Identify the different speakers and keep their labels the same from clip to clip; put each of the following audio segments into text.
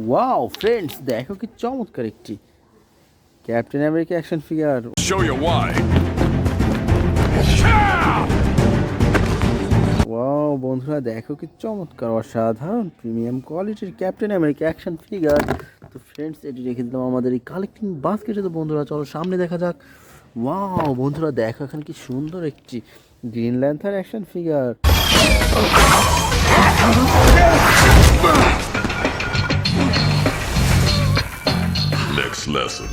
Speaker 1: Wow friends, দেখো কি চমৎকার একটি Captain America action figure.
Speaker 2: Show you why.
Speaker 1: Wow বন্ধুরা, দেখো কি চমৎকার অসাধারণ প্রিমিয়াম কোয়ালিটির ক্যাপ্টেন আমেরিকা অ্যাকশন ফিগার। তো ফ্রেন্ডস, এটি রেখে দিলাম আমাদের এই কালেক্টিং বাস্কেটে। তো বন্ধুরা চলো সামনে দেখা যাক। ওয়াও বন্ধুরা, দেখো এখানে কি সুন্দর একটি green lantern action figure.
Speaker 2: Next lesson.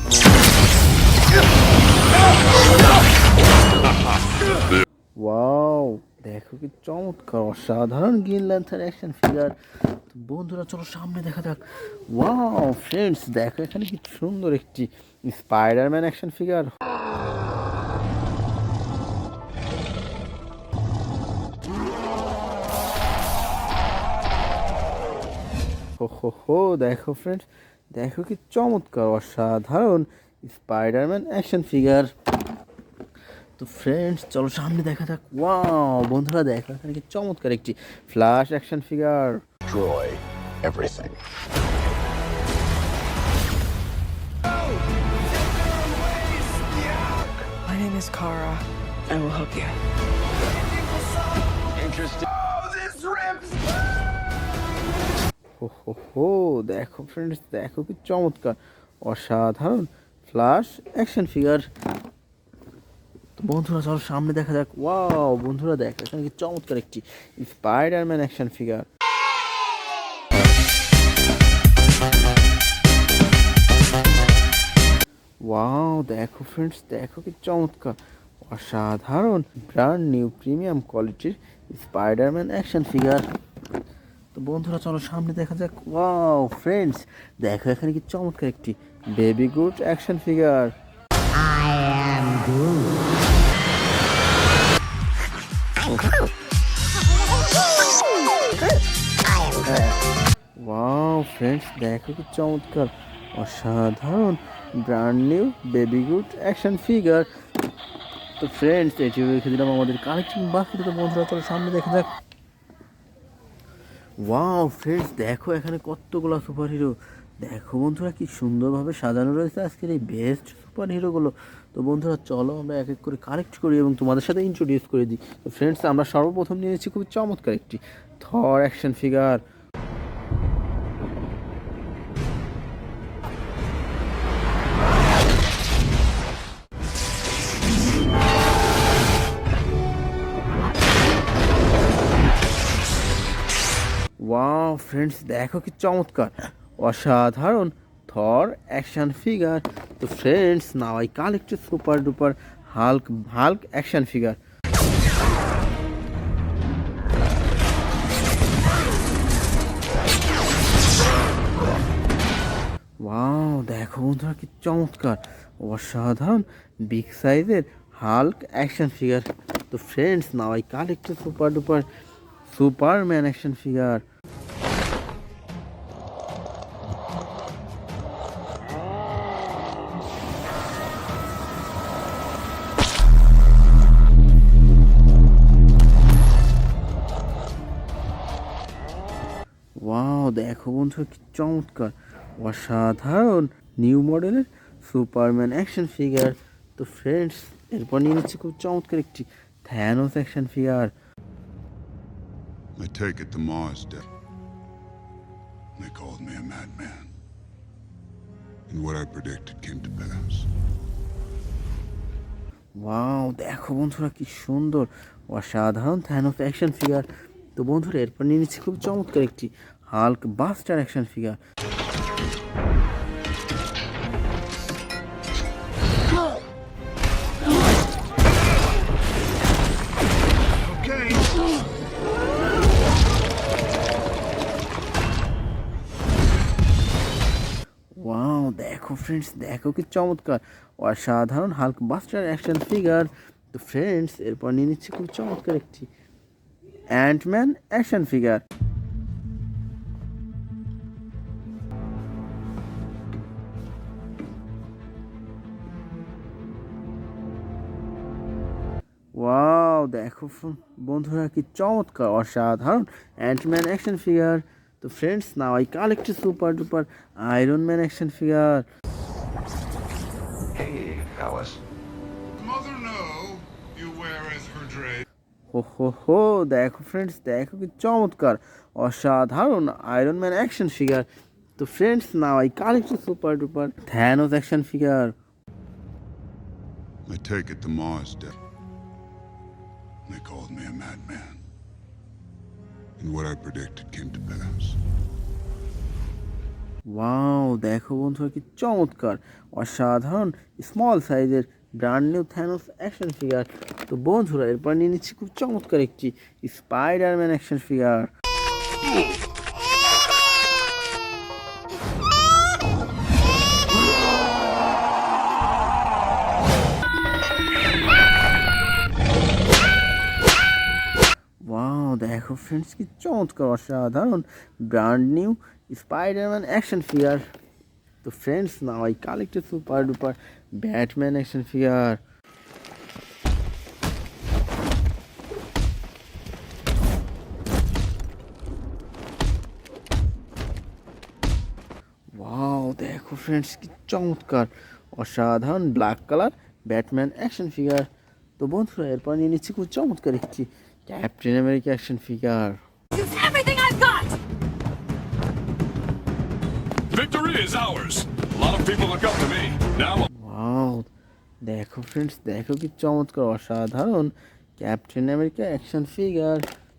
Speaker 1: Wow দেখো কি চমৎকার অসাধারণ গ্রিন ল্যান্থার অ্যাকশন ফিগার। তো বন্ধুরা চলো সামনে দেখা যাক। ওয়াও ফ্রেন্ডস, দেখো এখানে কি সুন্দর একটি স্পাইডারম্যান অ্যাকশন ফিগার। হো দেখো ফ্রেন্ডস, দেখো কি চমৎকার অসাধারণ স্পাইডারম্যান অ্যাকশন ফিগার। তো ফ্রেন্ডস চলো সামনে দেখা যাক। ওয়াও বন্ধুরা, দেখো এখানে কি চমৎকার একটি flash action figure.
Speaker 2: Destroy everything.
Speaker 3: My name is Kara. I will help you.
Speaker 2: Interesting.
Speaker 1: হো দেখো ফ্রেন্ডস, দেখো কি চমৎকার অসাধারণ ফ্ল্যাশ অ্যাকশন ফিগার। তো বন্ধুরা চলো সামনে দেখা যাক। ওয়াও বন্ধুরা, দেখো এখানে কি চমৎকার একটি স্পাইডারম্যান অ্যাকশন ফিগার। ওয়াও দেখো ফ্রেন্ডস, দেখো কি চমৎকার অসাধারণ ব্র্যান্ড নিউ প্রিমিয়াম কোয়ালিটির স্পাইডারম্যান অ্যাকশন ফিগার। তো বন্ধুরা চলো সামনে দেখা যাক। ওয়াও ফ্রেন্ডস, দেখো এখানে কি চমৎকার একটি baby Groot action figure. Wow friends, দেখো কি চমৎকার অসাধারণ brand new baby Groot action figure. তো ফ্রেন্ডস, এটিও রেখে দিলাম আমাদের কালেকশন বাস্কেটে। তো বন্ধুরা চলো সামনে দেখা যাক। ওয়াও ফ্রেন্ডস, দেখো এখানে কতগুলো সুপার হিরো। দেখো বন্ধুরা কি সুন্দরভাবে সাজানো রয়েছে আজকের এই বেস্ট সুপার হিরোগুলো। তো বন্ধুরা চলো আমরা এক এক করে কালেক্ট করি এবং তোমাদের সাথে ইন্ট্রোডিউস করে দিই। তো ফ্রেন্ডস, আমরা সর্বপ্রথম নিয়েছি খুব চমৎকার একটি থর অ্যাকশন ফিগার। ওয়াও ফ্রেন্ডস, দেখো কি চমৎকার অসাধারণ থর অ্যাকশন ফিগার। তো friends, now I collected super duper Hulk Hulk action figure. Wow দেখো বন্ধুরা কি চমৎকার অসাধারণ বিগ সাইজের হাল্ক অ্যাকশন ফিগার। তো friends, now I collected super duper Superman action figure. Wow দেখো বন্ধুরা কি চমৎকার অসাধারণ নিউ মডেলের সুপারম্যান অ্যাকশন ফিগার। তো ফ্রেন্ডস, এরপর নিয়ে নিচ্ছি খুব চমৎকার একটি Thanos action figure.
Speaker 4: I take it to Mars Day. They called me a madman. And what I predicted came to pass.
Speaker 1: Wow দেখো বন্ধুরা কি সুন্দর অসাধারণ থ্যানোস অ্যাকশন ফিগার। তো বন্ধুরা এরপর নিয়ে নিচ্ছি খুব চমৎকার একটি Hulk buster action figure. Wow দেখো ফ্রেন্ডস, দেখো কি চমৎকার অসাধারণ হাল্ক বাস্টার অ্যাকশন ফিগার। তো ফ্রেন্ডস, এরপর নিয়ে নিচ্ছি খুব চমৎকার একটি অ্যান্টম্যান অ্যাকশন ফিগার। ওয়াও দেখো বন্ধুরা কি চমৎকার অসাধারণ অ্যান্টম্যান অ্যাকশন ফিগার। তো তো friends now I collect super duper iron man action figure.
Speaker 5: Hey, fellas.
Speaker 4: Mother know you weareth her dress.
Speaker 1: হো হো হো, দেখো ফ্রেন্ডস, দেখো কি চমৎকার অসাধারণ আয়রন ম্যান অ্যাকশন ফিগার। তো friends now I collect super duper Thanos action figure.
Speaker 4: I take it the Mars dead. They called me a madman. And what I predicted came to pass.
Speaker 1: Wow, দেখো বন্ধুরা কি চমৎকার অসাধারণ small সাইজের brand new Thanos action figure. তো বন্ধুরা এরপর নিয়ে নিচ্ছি খুব চমৎকার একটি স্পাইডারম্যান অ্যাকশন ফিগার। ওয়াও, দেখো ফ্রেন্ডস কি চমৎকার অসাধারণ brand new Spiderman action figure. তো friends now I collected super duper Batman action figure. Wow, দেখো ফ্রেন্ডস কি চমৎকার অসাধারণ black colour Batman action figure. তো বন্ধুরা এরপর নিয়ে নিচ্ছি খুব চমৎকার একটি Captain America action figure.
Speaker 6: Use everything I've got!
Speaker 2: Victory is ours. A lot of people look up to me. Now
Speaker 1: wow, দেখো ফ্রেন্ডস, দেখো কি চমৎকার অসাধারণ ক্যাপ্টেন আমেরিকা অ্যাকশন ফিগার।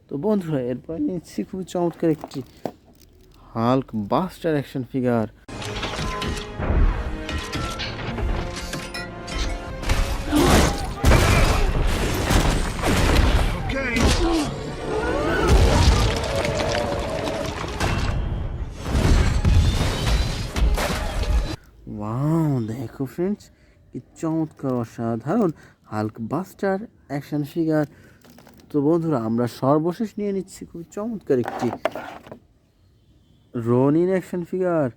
Speaker 1: তো বন্ধুরা এরপর নিচ্ছি খুবই চমৎকার একটি Hulk buster action figure. Wow, দেখো ফ্রেন্ডস কি চমৎকার অসাধারণ হাল্ক বাস্টার অ্যাকশন ফিগার। তো বন্ধুরা আমরা সর্বশেষ নিয়ে নিচ্ছি খুব চমৎকার একটি রনিন অ্যাকশন ফিগার।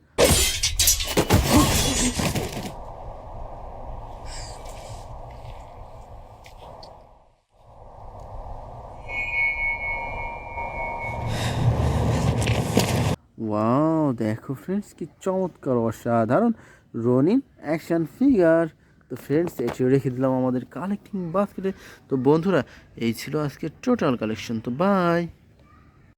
Speaker 1: ওয়াও, দেখো ফ্রেন্ডস কি চমৎকার অসাধারণ রনিন অ্যাকশন ফিগার। তো ফ্রেন্ডস এটিও রেখে দিলাম আমাদের কালেক্টিং বাস্কেটে। তো বন্ধুরা এই ছিল আজকের টোটাল কালেকশন। তো বাই।